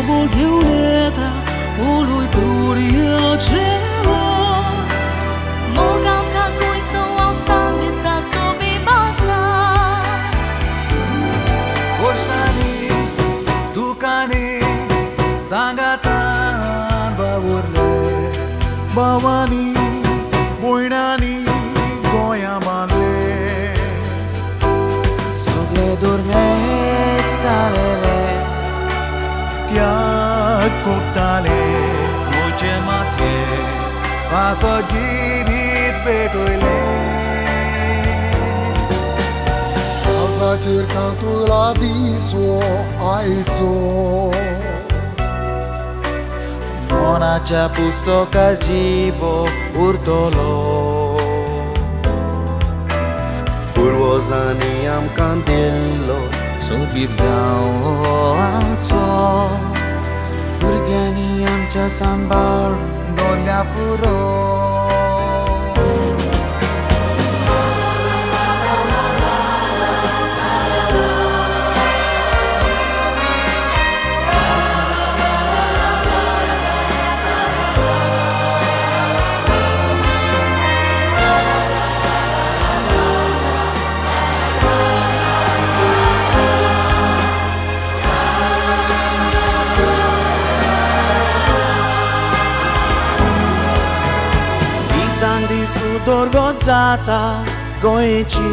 violeta, lui Doria Ceva. Mogam kakujco au sam vitra sobi basa. Goștani, ducani, sangatan baburle, bavani, boinani, goiamale. Sogle dormek salele, piat coctale, voce mate, vaso girit bedoile. Alza cercantul adiso aizo. Non c'è pusto calcivo urtolo. Urwozani am candello. Subirgao alzo. Urgani am c'è sambar dolia puro. Dorgozzata goeci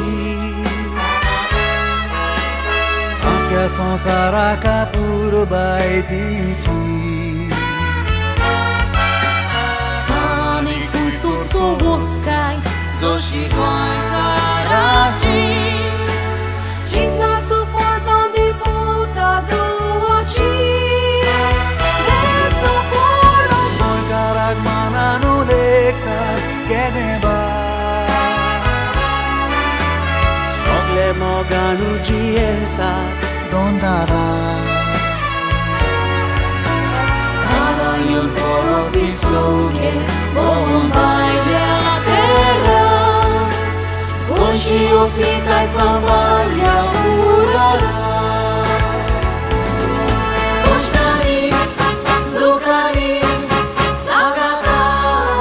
anche son sarà capuro baitici Ani kui so voskaj, zoshi Goenkarponn. Citna su forza di puta duaci. Deso poro Goenkaragmana nuleka gedeba Sogle moganu gieta dondara Caraiul poro di soche, vom baile a terra. Goși ospitai sambalia furara. Goștani, ducani, sangatan,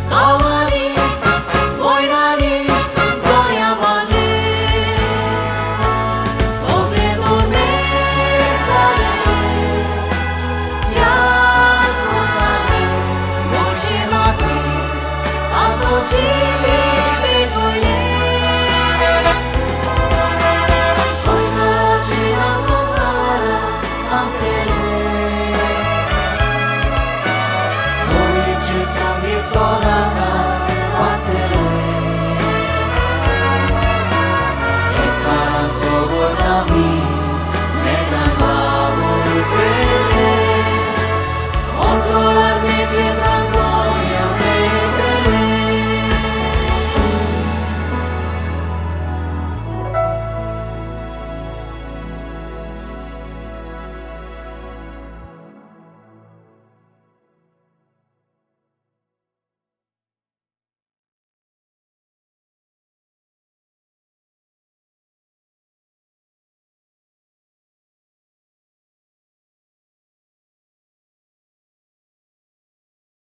bavani, boinani, goiamale. Sogle dormek salele, piat coctale, voce mate, asociile bedoile. Goenkaracina sosara fantele. Noi ci sangi solata.